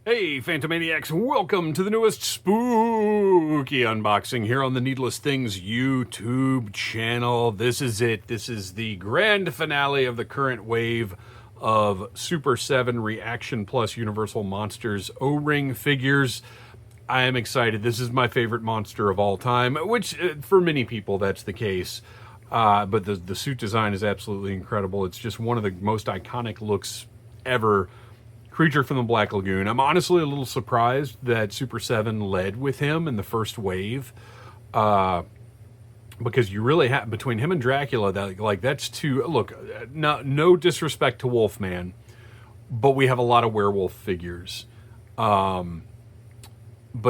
Hey, Phantomaniacs, welcome to the newest spooky unboxing here on the Needless Things YouTube channel. This is it. This is the grand finale of the current wave of Super 7 ReAction Plus Universal Monsters O-Ring figures. I am excited. This is my favorite monster of all time, which for many people that's the case. But the suit design is absolutely incredible. It's just one of the most iconic looks ever. Creature from the Black Lagoon. I'm honestly a little surprised that Super 7 led with him in the first wave, because you really have, between him and Dracula, that's two. Look, no disrespect to Wolfman, but we have a lot of werewolf figures. But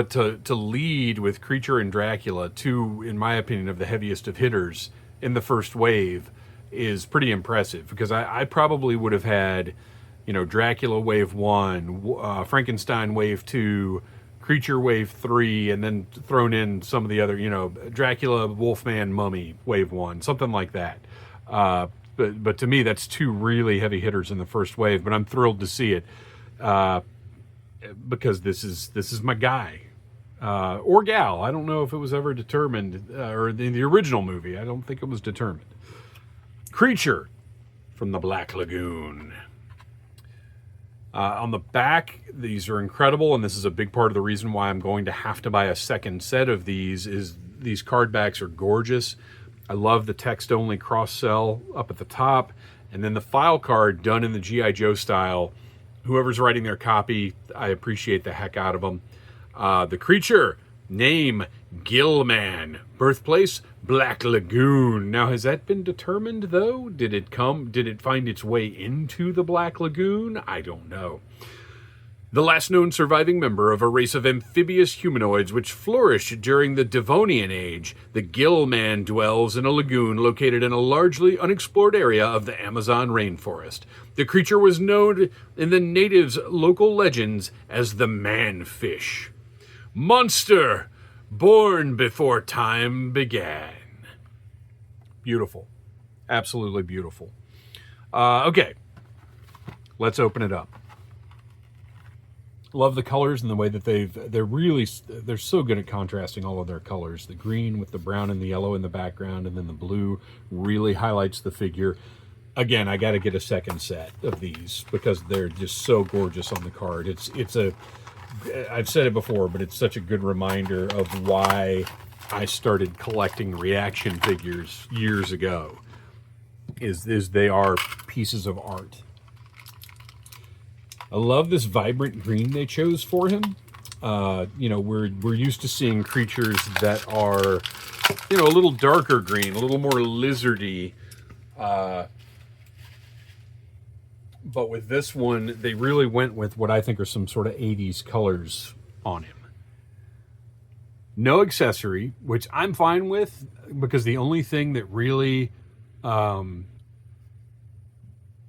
to lead with Creature and Dracula, two, in my opinion, of the heaviest of hitters in the first wave, is pretty impressive. Because I probably would have had, Dracula Wave 1, Frankenstein Wave 2, Creature Wave 3, and then thrown in some of the other, Dracula, Wolfman, Mummy Wave 1, something like that. But to me, that's two really heavy hitters in the first wave, but I'm thrilled to see it, because this is my guy. Or gal. I don't know if it was ever determined, or in the original movie, I don't think it was determined. Creature from the Black Lagoon. On the back, these are incredible, and this is a big part of the reason why I'm going to have to buy a second set of these, is these card backs are gorgeous. I love the text-only cross-sell up at the top, and then the file card done in the G.I. Joe style. Whoever's writing their copy, I appreciate the heck out of them. The creature, name, Gillman. Birthplace, Black Lagoon. Now, has that been determined, though? Did it find its way into the Black Lagoon? I don't know. The last known surviving member of a race of amphibious humanoids which flourished during the Devonian Age, the Gillman dwells in a lagoon located in a largely unexplored area of the Amazon rainforest. The creature was known in the natives' local legends as the man-fish. Monster! Born before time began. Beautiful. Absolutely beautiful. Okay. Let's open it up. Love the colors and the way that they're so good at contrasting all of their colors. The green with the brown and the yellow in the background, and then the blue really highlights the figure. Again, I got to get a second set of these because they're just so gorgeous on the card. I've said it before, but it's such a good reminder of why I started collecting ReAction figures years ago. Is they are pieces of art. I love this vibrant green they chose for him. We're used to seeing creatures that are, a little darker green, a little more lizardy. But with this one, they really went with what I think are some sort of 80s colors on him. No accessory, which I'm fine with, because the only thing that really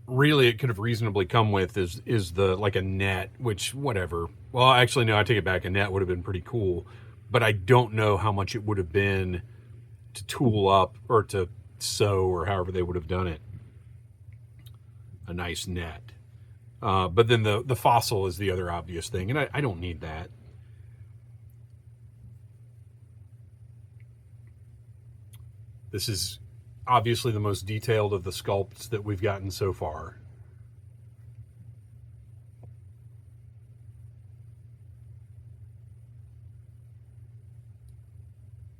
it could have reasonably come with is a net, which, whatever. Well, actually, no, I take it back. A net would have been pretty cool, but I don't know how much it would have been to tool up or to sew, or however they would have done it. A nice net. But then the fossil is the other obvious thing, and I don't need that. This is obviously the most detailed of the sculpts that we've gotten so far.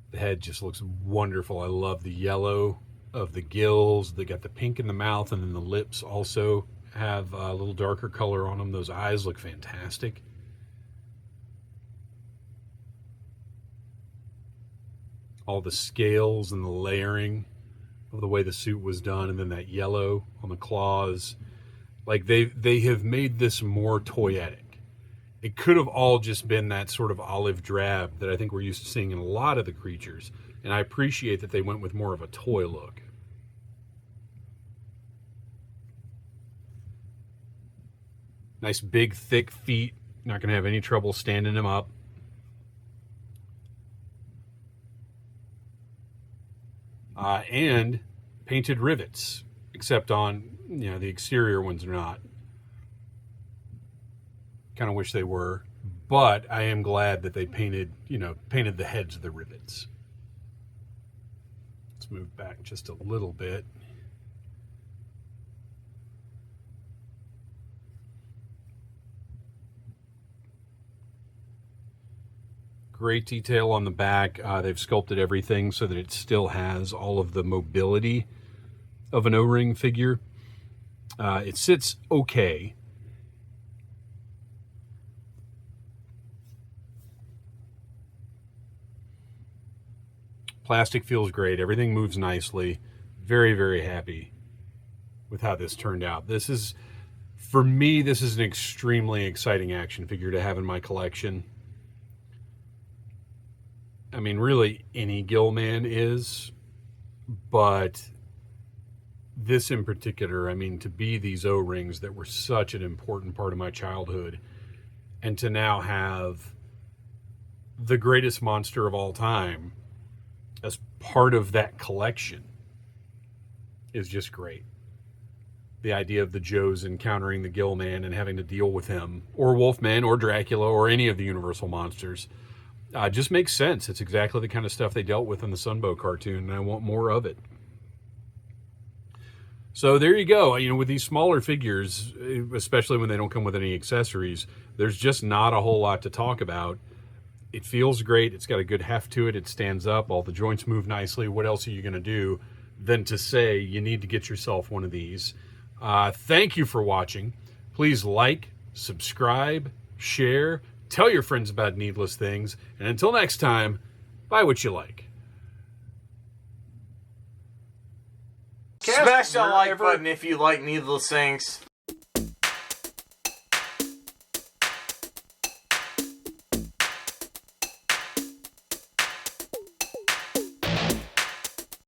The head just looks wonderful. I love the yellow of the gills. They got the pink in the mouth, and then the lips also have a little darker color on them. Those eyes look fantastic. All the scales and the layering of the way the suit was done, and then that yellow on the claws. Like, they have made this more toyetic. It could have all just been that sort of olive drab that I think we're used to seeing in a lot of the creatures, and I appreciate that they went with more of a toy look. Nice big thick feet. Not going to have any trouble standing them up. And painted rivets, except on, the exterior ones are not. Kind of wish they were, but I am glad that they painted the heads of the rivets. Let's move back just a little bit. Great detail on the back. They've sculpted everything so that it still has all of the mobility of an O-ring figure. It sits okay. Plastic feels great. Everything moves nicely. Very, very happy with how this turned out. For me, this is an extremely exciting action figure to have in my collection. I mean, really, any Gillman is, but this in particular, I mean, to be these O-rings that were such an important part of my childhood, and to now have the greatest monster of all time as part of that collection is just great. The idea of the Joes encountering the Gill-Man and having to deal with him, or Wolfman, or Dracula, or any of the Universal monsters, just makes sense. It's exactly the kind of stuff they dealt with in the Sunbow cartoon, and I want more of it. So there you go. With these smaller figures, especially when they don't come with any accessories, there's just not a whole lot to talk about. It feels great. It's got a good heft to it. It stands up. All the joints move nicely. What else are you going to do than to say you need to get yourself one of these? Thank you for watching. Please like, subscribe, share, tell your friends about Needless Things. And until next time, buy what you like. Smash that like button if you like Needless Things.